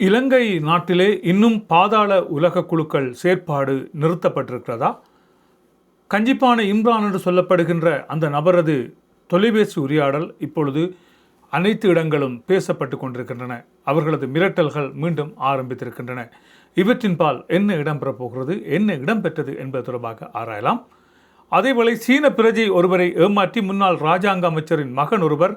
இலங்கை நாட்டிலே இன்னும் பாதாள உலக குழுக்கள் செயற்பாடு நிறுத்தப்பட்டிருக்கிறதா? கஞ்சிப்பான இம்ரான் என்று சொல்லப்படுகின்ற அந்த நபரது தொலைபேசி உரையாடல் இப்பொழுது அனைத்து இடங்களும் பேசப்பட்டு கொண்டிருக்கின்றன. அவர்களது மிரட்டல்கள் மீண்டும் ஆரம்பித்திருக்கின்றன. இவற்றின்பால் என்ன இடம்பெறப் போகிறது, என்ன இடம்பெற்றது என்பது தொடர்பாக ஆராயலாம். அதேவேளை சீன பிரஜை ஒருவரை ஏமாற்றி முன்னாள் இராஜாங்க அமைச்சரின் மகன் ஒருவர்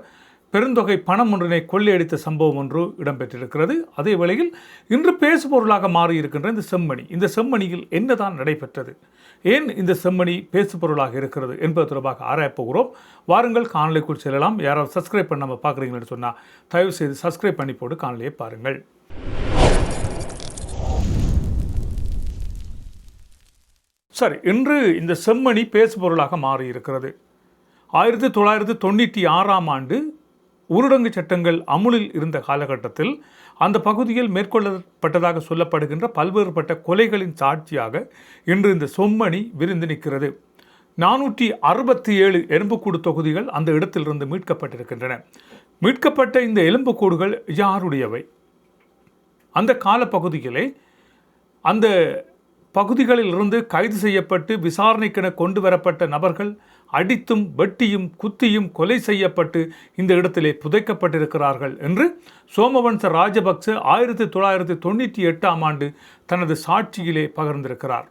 பெருந்தொகை பணம் ஒன்றினை கொள்ளையடித்த சம்பவம் ஒன்று இடம்பெற்றிருக்கிறது. அதே வேளையில் இன்று பேசுபொருளாக மாறியிருக்கின்ற இந்த செம்மணியில் என்னதான் நடைபெற்றது, ஏன் இந்த செம்மணி பேசுபொருளாக இருக்கிறது என்பது தொடர்பாக ஆராயப்போகிறோம். வாருங்கள், காணொலிக்குள் செல்லலாம். யாராவது சப்ஸ்கிரைப் பண்ணாமல் பார்க்குறீங்கன்னு சொன்னால் தயவு செய்து சப்ஸ்கிரைப் பண்ணி போட்டு காணொலியை பாருங்கள். சரி, இன்று இந்த செம்மணி பேசுபொருளாக மாறியிருக்கிறது. 1996ஆம் ஆண்டு ஊரடங்கு சட்டங்கள் அமுலில் இருந்த காலகட்டத்தில் அந்த பகுதியில் மேற்கொள்ளப்பட்டதாக சொல்லப்படுகின்ற பல்வேறுபட்ட கொலைகளின் சாட்சியாக இன்று இந்த செம்மணி விரிந்து நிற்கிறது. 467 எலும்புக்கூடு தொகுதிகள் அந்த இடத்திலிருந்து மீட்கப்பட்டிருக்கின்றன. மீட்கப்பட்ட இந்த எலும்புக்கூடுகள் யாருடையவை? அந்த காலப்பகுதியிலே அந்த பகுதிகளில் இருந்து கைது செய்யப்பட்டு விசாரணைக்கென கொண்டு வரப்பட்ட நபர்கள் அடித்தும் வெட்டியும் குத்தியும் கொலை செய்யப்பட்டு இந்த இடத்திலே புதைக்கப்பட்டிருக்கிறார்கள் என்று சோமவன்ச ராஜபக்ச 1998ஆம் ஆண்டு தனது சாட்சியிலே பகிர்ந்திருக்கிறார்.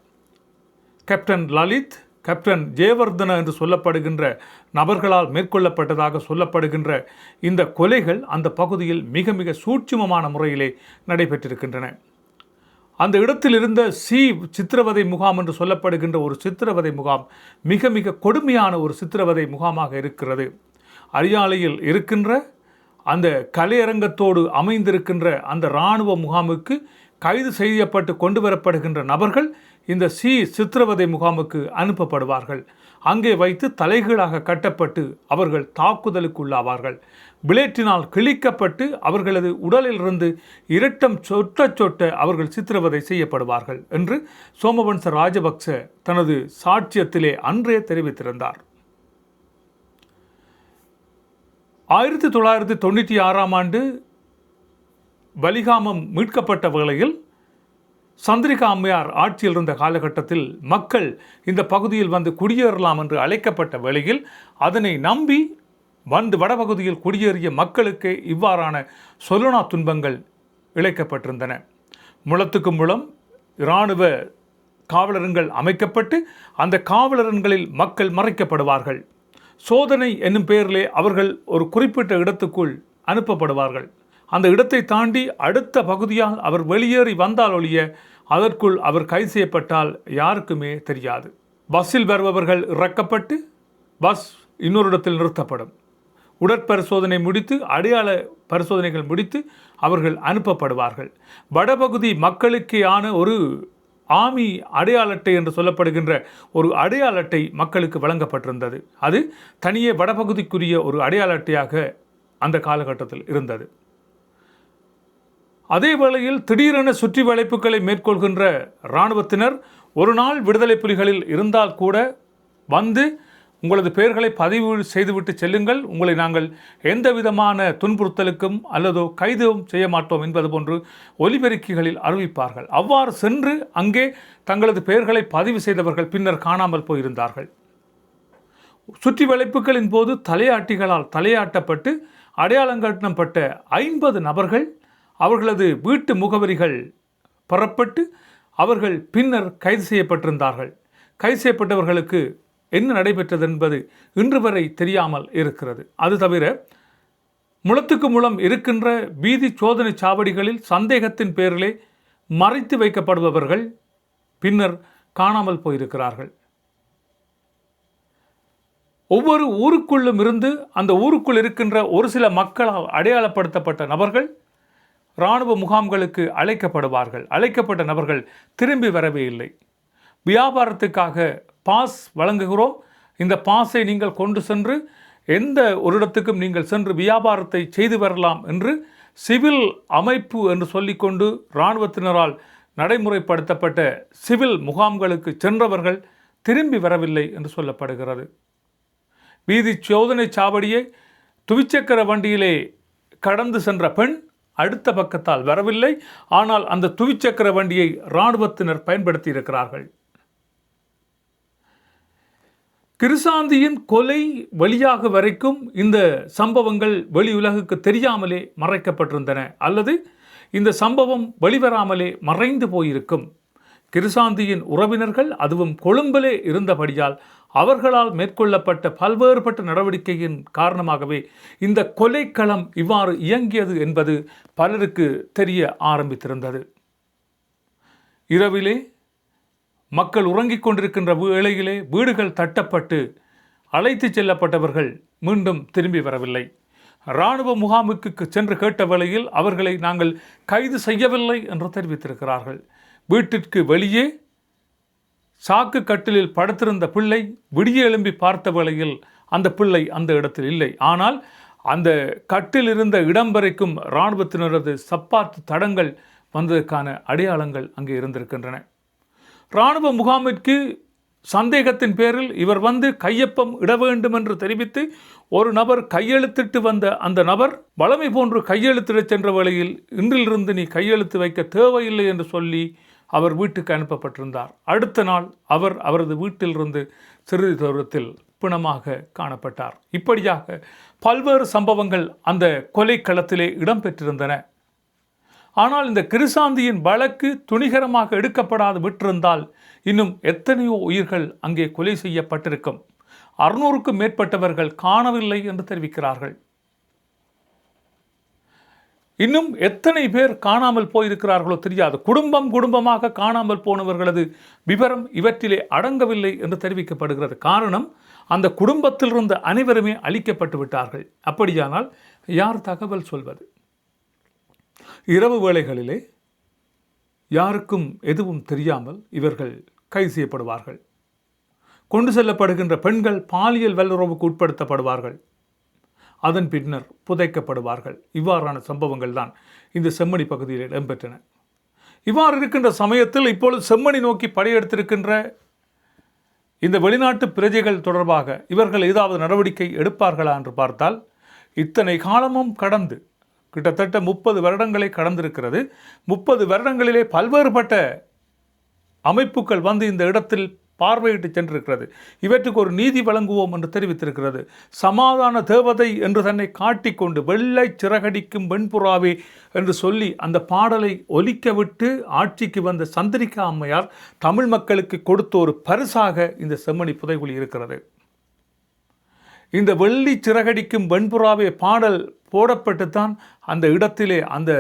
கேப்டன் லலித், கேப்டன் ஜெயவர்தன என்று சொல்லப்படுகின்ற நபர்களால் மேற்கொள்ளப்பட்டதாக சொல்லப்படுகின்ற இந்த கொலைகள் அந்த பகுதியில் மிக மிக சூட்சுமமான முறையிலே நடைபெற்றிருக்கின்றன. அந்த இடத்தில் இருந்த சித்திரவதை முகாம் என்று சொல்லப்படுகின்ற ஒரு சித்திரவதை முகாம் மிக மிக கொடுமையான ஒரு சித்திரவதை முகாமாக இருக்கிறது. அரியாலையில் இருக்கின்ற அந்த கலையரங்கத்தோடு அமைந்திருக்கின்ற அந்த இராணுவ முகாமுக்கு கைது செய்யப்பட்டு கொண்டு வரப்படுகின்ற நபர்கள் இந்த சித்திரவதை முகாமுக்கு அனுப்பப்படுவார்கள். அங்கே வைத்து தலைகீழாக கட்டப்பட்டு அவர்கள் தாக்குதலுக்கு உள்ளாவார்கள். பிளேட்டினால் கிழிக்கப்பட்டு அவர்களது உடலிலிருந்து இரத்தம் சொட்ட சொட்ட அவர்கள் சித்திரவதை செய்யப்படுவார்கள் என்று சோமவன்ச ராஜபக்ச தனது சாட்சியத்திலே அன்றே தெரிவித்திருந்தார். 1996ஆம் ஆண்டு வலிகாமம் மீட்கப்பட்ட வேளையில் சந்திரிகா அம்மையார் ஆட்சியில் இருந்த காலகட்டத்தில் மக்கள் இந்த பகுதியில் வந்து குடியேறலாம் என்று அழைக்கப்பட்ட வேளையில் அதனை நம்பி வந்து வடபகுதியில் குடியேறிய மக்களுக்கு இவ்வாறான சொல்லுனா துன்பங்கள் இழைக்கப்பட்டிருந்தன. முழத்துக்கு முழம் இராணுவ காவலரங்கள் அமைக்கப்பட்டு அந்த காவலரங்களில் மக்கள் மறைக்கப்படுவார்கள். சோதனை என்னும் பெயரிலே அவர்கள் ஒரு குறிப்பிட்ட இடத்துக்குள் அனுப்பப்படுவார்கள். அந்த இடத்தை தாண்டி அடுத்த பகுதியால் அவர் வெளியேறி வந்தால் ஒழிய அதற்குள் அவர் கைது செய்யப்பட்டால் யாருக்குமே தெரியாது. பஸ்ஸில் வருபவர்கள் இறக்கப்பட்டு பஸ் இன்னொரு இடத்தில் நிறுத்தப்படும். உடற்பரிசோதனை முடித்து அடையாள பரிசோதனைகள் முடித்து அவர்கள் அனுப்பப்படுவார்கள். வடபகுதி மக்களுக்கான ஒரு ஆமி அடையாள அட்டை என்று சொல்லப்படுகின்ற ஒரு அடையாள அட்டை மக்களுக்கு வழங்கப்பட்டிருந்தது. அது தனியே வடபகுதிக்குரிய ஒரு அடையாள அட்டையாக அந்த காலகட்டத்தில் இருந்தது. அதே வேளையில் திடீரென சுற்றி வளைப்புகளை மேற்கொள்கின்ற இராணுவத்தினர் ஒரு நாள் விடுதலை புலிகளில் இருந்தால் கூட வந்து உங்களது பெயர்களை பதிவு செய்துவிட்டு செல்லுங்கள், உங்களை நாங்கள் எந்த விதமான துன்புறுத்தலுக்கும் அல்லதோ கைதும் செய்ய மாட்டோம் என்பது போன்று ஒலிபெருக்கிகளில் அறிவிப்பார்கள். அவ்வாறு சென்று அங்கே தங்களது பெயர்களை பதிவு செய்தவர்கள் பின்னர் காணாமல் போயிருந்தார்கள். சுற்றி வளைப்புகளின் போது தலையாட்டிகளால் தலையாட்டப்பட்டு அடையாளங்காட்டப்பட்ட 50 நபர்கள் அவர்களது வீட்டு முகவரிகள் பெறப்பட்டு அவர்கள் பின்னர் கைது செய்யப்பட்டிருந்தார்கள். கைது செய்யப்பட்டவர்களுக்கு என்ன நடைபெற்றது என்பது இன்று வரை தெரியாமல் இருக்கிறது. அது தவிர முழத்துக்கு முழம் இருக்கின்ற வீதி சோதனை சாவடிகளில் சந்தேகத்தின் பேரிலே மறைத்து வைக்கப்படுபவர்கள் பின்னர் காணாமல் போயிருக்கிறார்கள். ஒவ்வொரு ஊருக்குள்ளும் இருந்து அந்த ஊருக்குள் இருக்கின்ற ஒரு சில மக்களால் அடையாளப்படுத்தப்பட்ட நபர்கள் இராணுவ முகாம்களுக்கு அழைக்கப்படுவார்கள். அழைக்கப்பட்ட நபர்கள் திரும்பி வரவே இல்லை. வியாபாரத்துக்காக பாஸ் வழங்குகிறோம், இந்த பாஸை நீங்கள் கொண்டு சென்று எந்த ஒரு இடத்துக்கும் நீங்கள் சென்று வியாபாரத்தை செய்து வரலாம் என்று சிவில் அமைப்பு என்று சொல்லிக்கொண்டு இராணுவத்தினரால் நடைமுறைப்படுத்தப்பட்ட சிவில் முகாம்களுக்கு சென்றவர்கள் திரும்பி வரவில்லை என்று சொல்லப்படுகிறது. வீதி சோதனை சாவடியை துவிச்சக்கர வண்டியிலே கடந்து சென்ற பெண் அடுத்த பக்கத்தால் வரவில்லை. ஆனால் அந்த துவிச்சக்கர வண்டியை இராணுவத்தினர் பயன்படுத்தி இருக்கிறார்கள். கிருசாந்தியின் கொலை வெளியாக வரைக்கும் இந்த சம்பவங்கள் வெளி உலகுக்கு தெரியாமலே மறைக்கப்பட்டிருந்தன, அல்லது இந்த சம்பவம் வெளிவராமலே மறைந்து போயிருக்கும். கிருசாந்தியின் உறவினர்கள், அதுவும் கொழும்பிலே இருந்தபடியால் அவர்களால் மேற்கொள்ளப்பட்ட பல்வேறுபட்ட நடவடிக்கையின் காரணமாகவே இந்த கொலைக்களம் இவ்வாறு இயங்கியது என்பது பலருக்கு தெரிய ஆரம்பித்திருந்தது. இரவிலே மக்கள் உறங்கிக் கொண்டிருக்கின்ற வேளையிலே வீடுகள் தட்டப்பட்டு அழைத்து செல்லப்பட்டவர்கள் மீண்டும் திரும்பி வரவில்லை. இராணுவ முகாமுக்கு சென்று கேட்ட வேளையில் அவர்களை நாங்கள் கைது செய்யவில்லை என்று தெரிவித்திருக்கிறார்கள். வீட்டிற்கு வெளியே சாக்கு கட்டிலில் படுத்திருந்த பிள்ளை விடிய எழும்பி பார்த்த வேளையில் அந்த பிள்ளை அந்த இடத்தில் இல்லை. ஆனால் அந்த கட்டில் இருந்த இடம் வரைக்கும் இராணுவத்தினரது சப்பாத்து தடங்கள் வந்ததற்கான அடையாளங்கள் அங்கே இருந்திருக்கின்றன. இராணுவ முகாமிற்கு சந்தேகத்தின் பேரில் இவர் வந்து கையொப்பம் இட வேண்டும் என்று தெரிவித்து ஒரு நபர் கையெழுத்திட்டு வந்த அந்த நபர் வளமை போன்று கையெழுத்திடச் சென்ற வேளையில் இன்றிலிருந்து நீ கையெழுத்து வைக்க தேவையில்லை என்று சொல்லி அவர் வீட்டுக்கு அனுப்பப்பட்டிருந்தார். அடுத்த நாள் அவர் அவரது வீட்டிலிருந்து சிறிது தூரத்தில் பிணமாக காணப்பட்டார். இப்படியாக பல்வேறு சம்பவங்கள் அந்த கொலைக்களத்திலே இடம்பெற்றிருந்தன. ஆனால் இந்த கிருசாந்தியின் வழக்கு துணிகரமாக எடுக்கப்படாது விட்டிருந்தால் இன்னும் எத்தனையோ உயிர்கள் அங்கே கொலை செய்யப்பட்டிருக்கும். 600க்கும் மேற்பட்டவர்கள் காணவில்லை என்று தெரிவிக்கிறார்கள். இன்னும் எத்தனை பேர் காணாமல் போயிருக்கிறார்களோ தெரியாது. குடும்பமாக காணாமல் போனவர்களது விவரம் இவற்றிலே அடங்கவில்லை என்று தெரிவிக்கப்படுகிறது. காரணம், அந்த குடும்பத்தில் இருந்த அனைவருமே அழிக்கப்பட்டு விட்டார்கள். அப்படியானால் யார் தகவல் சொல்வது? இரவு வேளைகளிலே யாருக்கும் எதுவும் தெரியாமல் இவர்கள் கைது செய்யப்படுவார்கள். கொண்டு செல்லப்படுகின்ற பெண்கள் பாலியல் வல்லுறவுக்கு உட்படுத்தப்படுவார்கள். அதன் பின்னர் புதைக்கப்படுவார்கள். இவ்வாறான சம்பவங்கள் தான் இந்த செம்மணி பகுதியில் இடம்பெற்றன. இவ்வாறு இருக்கின்ற சமயத்தில் இப்பொழுது செம்மணி நோக்கி படையெடுத்திருக்கின்ற இந்த வெளிநாட்டு பிரஜைகள் தொடர்பாக இவர்கள் ஏதாவது நடவடிக்கை எடுப்பார்களா என்று பார்த்தால், இத்தனை காலமும் கடந்து கிட்டத்தட்ட 30 வருடங்களை கடந்திருக்கிறது. 30 வருடங்களிலே பல்வேறுபட்ட அமைப்புகள் வந்து இந்த இடத்தில் பார்வையிட்டு சென்றிருக்கிறது. இவற்றுக்கு ஒரு நீதி வழங்குவோம் என்று தெரிவித்திருக்கிறது. சமாதான தேவதை என்று தன்னை காட்டிக்கொண்டு வெள்ளை சிறகடிக்கும் வெண்புறாவே என்று சொல்லி அந்த பாடலை ஒலிக்க விட்டு ஆட்சிக்கு வந்த சந்திரிகா அம்மையார் தமிழ் மக்களுக்கு கொடுத்த ஒரு பரிசாக இந்த செம்மணி புதைகுழி இருக்கிறது. இந்த வெள்ளி சிறகடிக்கும் வெண்புறாவே பாடல் போடப்பட்டுத்தான் அந்த இடத்திலே அந்த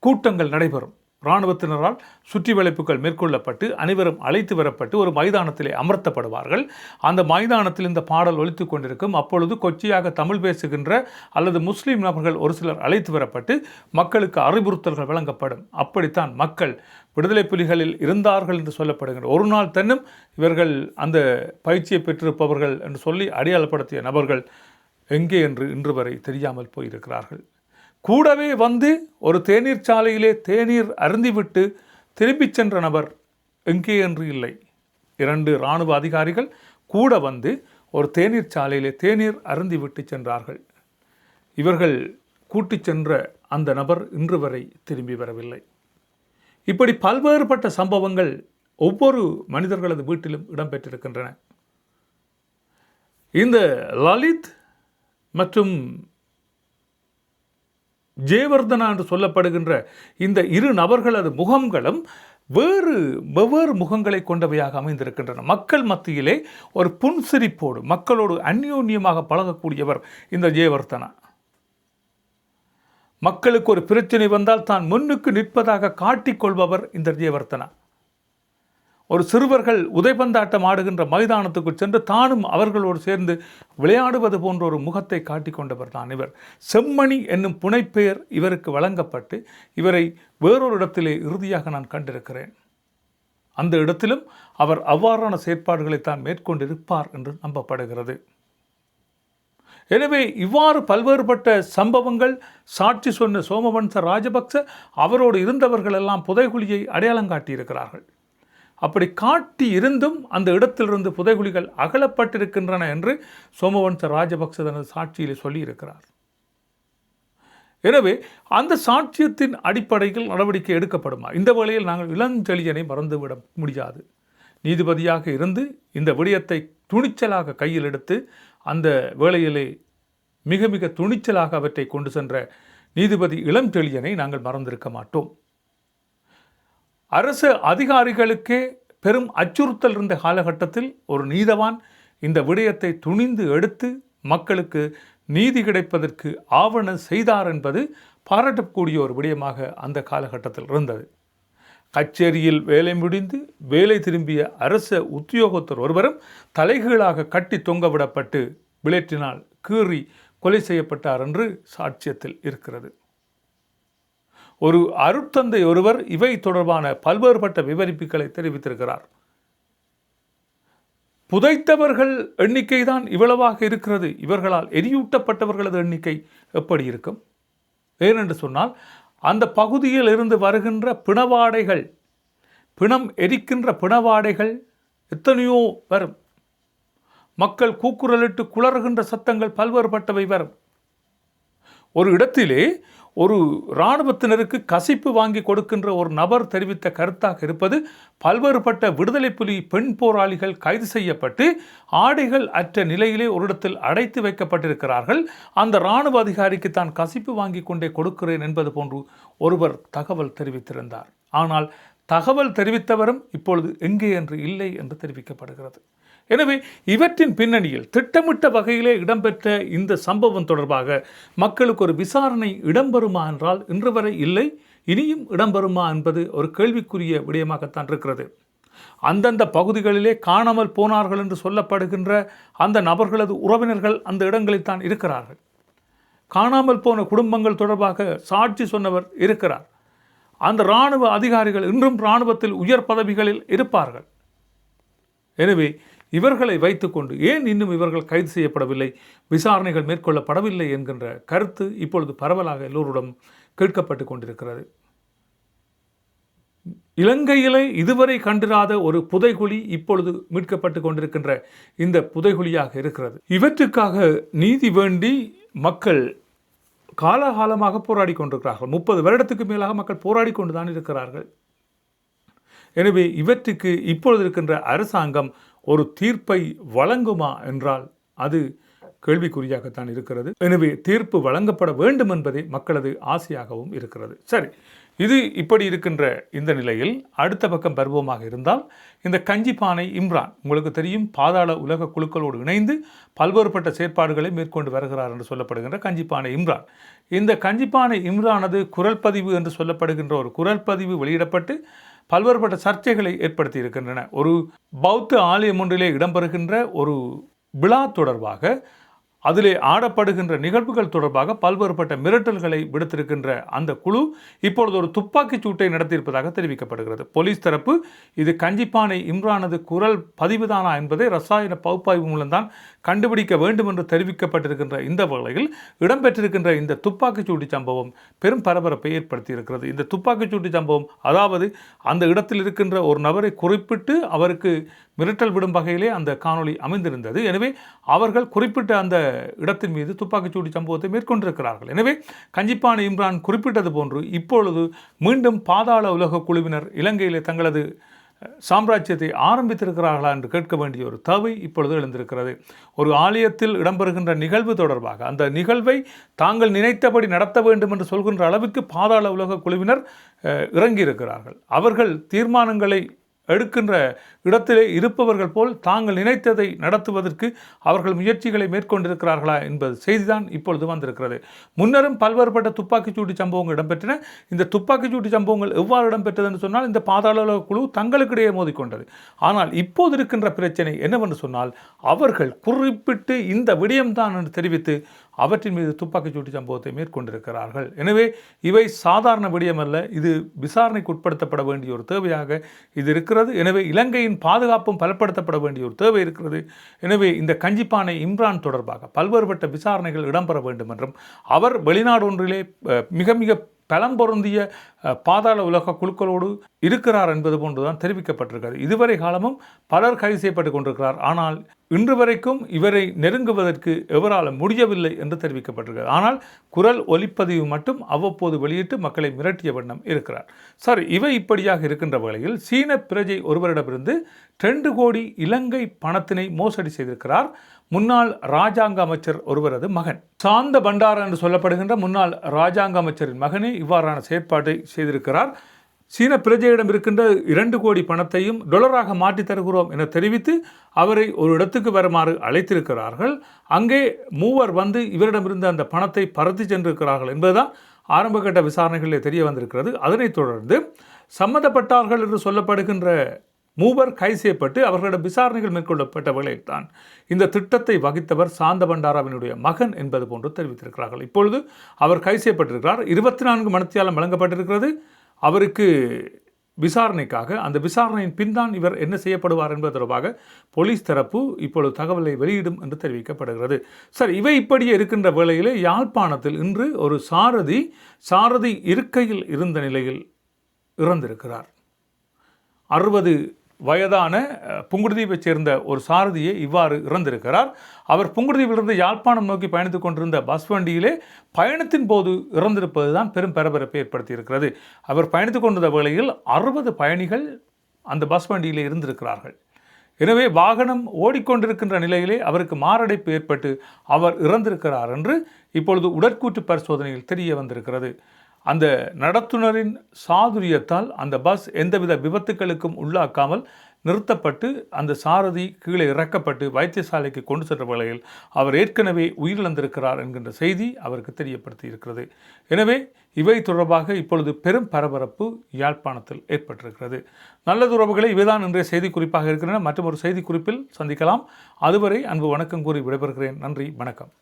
கூட்டங்கள் நடைபெறும். இராணுவத்தினரால் சுற்றி வளைப்புகள் மேற்கொள்ளப்பட்டு அனைவரும் அழைத்து வரப்பட்டு ஒரு மைதானத்திலே அமர்த்தப்படுவார்கள். அந்த மைதானத்தில் இந்த பாடல் ஒலித்து கொண்டிருக்கும். அப்பொழுது கொச்சியாக தமிழ் பேசுகின்ற அல்லது முஸ்லீம் நபர்கள் ஒரு சிலர் அழைத்து வரப்பட்டு மக்களுக்கு அறிவுறுத்தல்கள் வழங்கப்படும். அப்படித்தான் மக்கள் விடுதலை புலிகளில் இருந்தார்கள் என்று சொல்லப்படுகின்ற ஒரு நாள் தன்னும் இவர்கள் அந்த பயிற்சியை பெற்றிருப்பவர்கள் என்று சொல்லி அடையாளப்படுத்திய நபர்கள் எங்கே என்று இன்று வரை தெரியாமல் போயிருக்கிறார்கள். கூடவே வந்து ஒரு தேநீர் சாலையிலே தேநீர் அருந்திவிட்டு திரும்பிச் சென்ற நபர் எங்கே என்று இல்லை. 2 இராணுவ அதிகாரிகள் கூட வந்து ஒரு தேநீர் சாலையிலே தேநீர் அருந்திவிட்டு சென்றார்கள். இவர்கள் கூட்டிச் சென்ற அந்த நபர் இன்று வரை திரும்பி வரவில்லை. இப்படி பல்வேறுபட்ட சம்பவங்கள் ஒவ்வொரு மனிதர்களது வீட்டிலும் இடம்பெற்றிருக்கின்றன. இந்த லலித் மற்றும் ஜெயவர்தனா என்று சொல்லப்படுகின்ற இந்த 2 நபர்களது முகங்களும் வெவ்வேறு முகங்களை கொண்டவையாக அமைந்திருக்கின்றன. மக்கள் மத்தியிலே ஒரு புன்சிரிப்போடு மக்களோடு அந்யோன்யமாக பழகக்கூடியவர் இந்த ஜெயவர்தனா. மக்களுக்கு ஒரு பிரச்சனை வந்தால் தான் முன்னுக்கு நிற்பதாக காட்டிக்கொள்பவர் இந்த ஜெயவர்தனா. ஒரு சிறுவர்கள் உதைபந்தாட்டம் ஆடுகின்ற மைதானத்துக்கு சென்று தானும் அவர்களோடு சேர்ந்து விளையாடுவது போன்ற ஒரு முகத்தை காட்டிக்கொண்டவர் தான் இவர். செம்மணி என்னும் புனைப்பெயர் இவருக்கு வழங்கப்பட்டு இவரை வேறொரு இடத்திலே இறுதியாக நான் கண்டிருக்கிறேன். அந்த இடத்திலும் அவர் அவ்வாறான செயற்பாடுகளைத்தான் மேற்கொண்டிருப்பார் என்று நம்பப்படுகிறது. எனவே இவ்வாறு பல்வேறுபட்ட சம்பவங்கள் சாட்சி சொன்ன சோமவன்ச ராஜபக்ச அவரோடு இருந்தவர்கள் எல்லாம் புதைகுழியை அடையாளம் காட்டியிருக்கிறார்கள். அப்படி காட்டி இருந்தும் அந்த இடத்திலிருந்து புதைகுழிகள் அகலப்பட்டிருக்கின்றன என்று சோமவன்ச ராஜபக்ச தனது சாட்சியில் சொல்லியிருக்கிறார். எனவே அந்த சாட்சியத்தின் அடிப்படையில் நடவடிக்கை எடுக்கப்படுமா? இந்த வேளையில் நாங்கள் இளஞ்செழியனை மறந்துவிட முடியாது. நீதிபதியாக இருந்து இந்த விடயத்தை துணிச்சலாக கையில் எடுத்து அந்த வேளையிலே மிக மிக துணிச்சலாக அவற்றை கொண்டு சென்ற நீதிபதி இளஞ்செழியனை நாங்கள் மறந்திருக்க மாட்டோம். அரசு அதிகாரிகளுக்கே பெரும் அச்சுறுத்தல் இருந்த காலகட்டத்தில் ஒரு நீதவான் இந்த விடயத்தை துணிந்து எடுத்து மக்களுக்கு நீதி கிடைப்பதற்கு ஆவணம் செய்தார் என்பது பாராட்டக்கூடிய ஒரு விடயமாக அந்த காலகட்டத்தில் இருந்தது. கச்சேரியில் வேலை முடிந்து வேலை திரும்பிய அரச உத்தியோகத்தர் ஒருவரும் தலைகீழாக கட்டி தொங்கவிடப்பட்டு பிளேட்டினால் கீறி கொலை செய்யப்பட்டார் என்று சாட்சியத்தில் இருக்கிறது. ஒரு அருட்தந்தை ஒருவர் இவை தொடர்பான பல்வேறுபட்ட விவரிப்புகளை தெரிவித்திருக்கிறார். புதைத்தவர்கள் எண்ணிக்கை தான் இவ்வளவாக இருக்கிறது, இவர்களால் எரியூட்டப்பட்டவர்களது எண்ணிக்கை எப்படி இருக்கும்? ஏனென்று சொன்னால் அந்த பகுதியில் இருந்து வருகின்ற பிணவாடைகள், பிணம் எரிக்கின்ற பிணவாடைகள் எத்தனையோ வரும். மக்கள் கூக்குரலிட்டு குளறுகின்ற சத்தங்கள் பல்வேறுபட்டவை வரும். ஒரு இடத்திலே ஒரு இராணுவத்தினருக்கு கசிப்பு வாங்கி கொடுக்கின்ற ஒரு நபர் தெரிவித்த கருத்தாக இருப்பது, பல்வேறுபட்ட விடுதலை புலி பெண் போராளிகள் கைது செய்யப்பட்டு ஆடைகள் அற்ற நிலையிலே ஒரு இடத்தில் அடைத்து வைக்கப்பட்டிருக்கிறார்கள். அந்த இராணுவ அதிகாரிக்கு தான் கசிப்பு வாங்கி கொண்டே கொடுக்கிறேன் என்பது போன்று ஒருவர் தகவல் தெரிவித்திருந்தார். ஆனால் தகவல் தெரிவித்தவரும் இப்பொழுது எங்கே என்று இல்லை என்று தெரிவிக்கப்படுகிறது. எனவே இவற்றின் பின்னணியில் திட்டமிட்ட வகையிலே இடம்பெற்ற இந்த சம்பவம் தொடர்பாக மக்களுக்கு ஒரு விசாரணை இடம்பெறுமா என்றால் இன்று வரை இல்லை, இனியும் இடம்பெறுமா என்பது ஒரு கேள்விக்குரிய விடயமாகத்தான் இருக்கிறது. அந்தந்த பகுதிகளிலே காணாமல் போனார்கள் என்று சொல்லப்படுகின்ற அந்த நபர்களது உறவினர்கள் அந்த இடங்களில் தான் இருக்கிறார்கள். காணாமல் போன குடும்பங்கள் தொடர்பாக சாட்சி சொன்னவர் இருக்கிறார். அந்த இராணுவ அதிகாரிகள் இன்றும் இராணுவத்தில் உயர் பதவிகளில் இருப்பார்கள். எனவே இவர்களை வைத்துக்கொண்டு ஏன் இன்னும் இவர்கள் கைது செய்யப்படவில்லை, விசாரணைகள் மேற்கொள்ளப்படவில்லை என்கின்ற கருத்து இப்பொழுது பரவலாக எல்லோருடன் கேட்கப்பட்டு கொண்டிருக்கிறது. இலங்கையிலே இதுவரை கண்டிராத ஒரு புதைகுழி இப்பொழுது மீட்கப்பட்டு கொண்டிருக்கின்ற இந்த புதைகுழியாக இருக்கிறது. இவற்றுக்காக நீதி வேண்டி மக்கள் காலகாலமாக போராடி கொண்டிருக்கிறார்கள். 30 வருடத்துக்கு மேலாக மக்கள் போராடி கொண்டுதான் இருக்கிறார்கள். எனவே இவற்றுக்கு இப்பொழுது இருக்கின்ற அரசாங்கம் ஒரு தீர்ப்பை வழங்குமா என்றால் அது கேள்விக்குறியாகத்தான் இருக்கிறது. எனவே தீர்ப்பு வழங்கப்பட வேண்டும் என்பதே மக்களது ஆசையாகவும் இருக்கிறது. சரி, இது இப்படி இருக்கின்ற இந்த நிலையில் அடுத்த பக்கம் பருவமாக இருந்தால் இந்த கஞ்சிப்பானை இம்ரான், உங்களுக்கு தெரியும், பாதாள உலக குழுக்களோடு இணைந்து பல்வேறுபட்ட செயற்பாடுகளை மேற்கொண்டு வருகிறார் என்று சொல்லப்படுகின்ற கஞ்சிப்பானை இம்ரான். இந்த கஞ்சிப்பானை இம்ரானது குரல் பதிவு என்று சொல்லப்படுகின்ற ஒரு குரல் பதிவு வெளியிடப்பட்டு பல்வேறுபட்ட சர்ச்சைகளை ஏற்படுத்தி இருக்கின்றன. ஒரு பௌத்த ஆலயம் ஒன்றிலே இடம்பெறுகின்ற ஒரு விழா தொடர்பாக, அதிலே ஆடப்படுகின்ற நிகழ்வுகள் தொடர்பாக பல்வேறுபட்ட மிரட்டல்களை விடுத்திருக்கின்ற அந்த குழு இப்பொழுது ஒரு துப்பாக்கிச் சூட்டை நடத்தியிருப்பதாக தெரிவிக்கப்படுகிறது. போலீஸ் தரப்பு இது கஞ்சிப்பானை இம்ரானது குரல் பதிவுதானா என்பதை ரசாயன பகுப்பாய்வு மூலம்தான் கண்டுபிடிக்க வேண்டும் என்று தெரிவிக்கப்பட்டிருக்கின்ற இந்த வேளையில் இடம்பெற்றிருக்கின்ற இந்த துப்பாக்கிச் சூட்டு சம்பவம் பெரும் பரபரப்பை ஏற்படுத்தியிருக்கிறது. இந்த துப்பாக்கிச் சூட்டு சம்பவம், அதாவது அந்த இடத்தில் இருக்கின்ற ஒரு நபரை குறிப்பிட்டு அவருக்கு மிரட்டல் விடும் வகையிலே அந்த காணொளி அமைந்திருந்தது. எனவே அவர்கள் குறிப்பிட்ட அந்த இடத்தின் மீது துப்பாக்கிச்சூடு சம்பவத்தை மேற்கொண்டிருக்கிறார்கள். எனவே கஞ்சிப்பானை இம்ரான் குறிப்பிட்டது போன்று இப்பொழுது மீண்டும் பாதாள உலக குழுவினர் இலங்கையிலே தங்களது சாம்ராஜ்யத்தை ஆரம்பித்திருக்கிறார்களா என்று கேட்க வேண்டிய ஒரு தேவை இப்பொழுது எழுந்திருக்கிறது. ஒரு ஆலயத்தில் இடம்பெறுகின்ற நிகழ்வு தொடர்பாக அந்த நிகழ்வை தாங்கள் நினைத்தபடி நடத்த வேண்டும் என்று சொல்கின்ற அளவுக்கு பாதாள உலக குழுவினர் இறங்கியிருக்கிறார்கள். அவர்கள் தீர்மானங்களை எடுக்கின்ற இடத்திலே இருப்பவர்கள் போல் தாங்கள் நினைத்ததை நடத்துவதற்கு அவர்கள் முயற்சிகளை மேற்கொண்டிருக்கிறார்களா என்பது செய்திதான் இப்பொழுது வந்திருக்கிறது. முன்னரும் பல்வேறுபட்ட துப்பாக்கிச்சூட்டு சம்பவங்கள் இடம்பெற்றன. இந்த துப்பாக்கிச்சூட்டு சம்பவங்கள் எவ்வாறு இடம்பெற்றது என்று சொன்னால் இந்த பாதாள குழு தங்களுக்கிடையே மோதிக்கொண்டது. ஆனால் இப்போது இருக்கின்ற பிரச்சனை என்னவென்று சொன்னால் அவர்கள் குறிப்பிட்டு இந்த விடயம்தான் என்று தெரிவித்து அவற்றின் மீது துப்பாக்கிச்சூட்டு சம்பவத்தை மேற்கொண்டிருக்கிறார்கள். எனவே இவை சாதாரண விடயமல்ல, இது விசாரணைக்கு உட்படுத்தப்பட வேண்டிய ஒரு தேவையாக இது இருக்கிறது. எனவே இலங்கையின் பாதுகாப்பும் பலப்படுத்தப்பட வேண்டிய ஒரு தேவை இருக்கிறது. எனவே இந்த கஞ்சிப்பானை இம்ரான் தொடர்பாக பல்வேறுபட்ட விசாரணைகள் இடம்பெற வேண்டும் என்றும் அவர் வெளிநாடு ஒன்றிலே மிக மிக பலம் பொருந்திய பாதாள உலக குழுக்களோடு இருக்கிறார் என்பது போன்றுதான் தெரிவிக்கப்பட்டிருக்கிறது. இதுவரை காலமும் பலர் கைது செய்யப்பட்டு கொண்டிருக்கிறார். ஆனால் இன்று வரைக்கும் இவரை நெருங்குவதற்கு எவராலும் முடியவில்லை என்று தெரிவிக்கப்பட்டிருக்கிறது. ஆனால் குரல் ஒலிப்பதிவு மட்டும் அவ்வப்போது வெளியிட்டு மக்களை மிரட்டிய வண்ணம் இருக்கிறார். சரி, இவை இப்படியாக இருக்கின்ற வேளையில் சீன பிரஜை ஒருவரிடமிருந்து 2 கோடி இலங்கை பணத்தினை மோசடி செய்திருக்கிறார் முன்னாள் இராஜாங்க அமைச்சர் ஒருவரது மகன். சாந்த பண்டார என்று சொல்லப்படுகின்ற முன்னாள் இராஜாங்க அமைச்சரின் மகனே இவ்வாறான செயற்பாட்டை செய்திருக்கிறார். சீன பிரஜையிடம் இருக்கின்ற 2 கோடி பணத்தையும் டொலராக மாற்றி தருகிறோம் என தெரிவித்து அவரை ஒரு இடத்துக்கு வருமாறு அழைத்திருக்கிறார்கள். அங்கே மூவர் வந்து இவரிடமிருந்து அந்த பணத்தை பறத்து சென்றிருக்கிறார்கள் என்பதுதான் ஆரம்பகட்ட விசாரணைகளில் தெரிய வந்திருக்கிறது. அதனைத் தொடர்ந்து சம்மந்தப்பட்டார்கள் என்று சொல்லப்படுகின்ற மூவர் கைது செய்யப்பட்டு அவர்களிடம் விசாரணைகள் மேற்கொள்ளப்பட்ட வேளையில்தான் இந்த திட்டத்தை வகித்தவர் சாந்த பண்டாராவினுடைய மகன் என்பது போன்று தெரிவித்திருக்கிறார்கள். இப்பொழுது அவர் கைது செய்யப்பட்டிருக்கிறார். 24 மணித்தியாலம் வழங்கப்பட்டிருக்கிறது அவருக்கு விசாரணைக்காக. அந்த விசாரணையின் பின்தான் இவர் என்ன செய்யப்படுவார் என்பது தொடர்பாக போலீஸ் தரப்பு இப்பொழுது தகவலை வெளியிடும் என்று தெரிவிக்கப்படுகிறது. சரி, இவை இப்படியே இருக்கின்ற வேளையிலே யாழ்ப்பாணத்தில் இன்று ஒரு சாரதி இருக்கையில் இருந்த நிலையில் இறந்திருக்கிறார். 60 வயதான புங்குடுதீவைச் சேர்ந்த ஒரு சாரதியை இவ்வாறு இறந்திருக்கிறார். அவர் புங்குடுதீவிலிருந்து யாழ்ப்பாணம் நோக்கி பயணித்துக் கொண்டிருந்த பஸ் வண்டியிலே பயணத்தின் போது இறந்திருப்பதுதான் பெரும் பரபரப்பை ஏற்படுத்தியிருக்கிறது. அவர் பயணித்துக் கொண்டிருந்த வேளையில் 60 பயணிகள் அந்த பஸ் வண்டியிலே இருந்திருக்கிறார்கள். எனவே வாகனம் ஓடிக்கொண்டிருக்கின்ற நிலையிலே அவருக்கு மாரடைப்பு ஏற்பட்டு அவர் இறந்திருக்கிறார் என்று இப்பொழுது உடற்கூற்று பரிசோதனையில் தெரிய வந்திருக்கிறது. அந்த நடத்துனரின் சாதுரியத்தால் அந்த பஸ் எந்தவித விபத்துக்களுக்கும் உள்ளாக்காமல் நிறுத்தப்பட்டு அந்த சாரதி கீழே இறக்கப்பட்டு வைத்தியசாலைக்கு கொண்டு சென்ற வேளையில் அவர் ஏற்கனவே உயிரிழந்திருக்கிறார் என்கின்ற செய்தி அவருக்கு தெரியப்படுத்தி இருக்கிறது. எனவே இவை தொடர்பாக இப்பொழுது பெரும் பரபரப்பு யாழ்ப்பாணத்தில் ஏற்பட்டிருக்கிறது. நல்லது உறவுகளை, இவைதான் இன்றைய செய்தி குறிப்பாக இருக்கின்றன. மற்றும் ஒரு செய்தி குறிப்பில் சந்திக்கலாம். அதுவரை அன்பு வணக்கம் கூறி விடைபெறுகிறேன். நன்றி, வணக்கம்.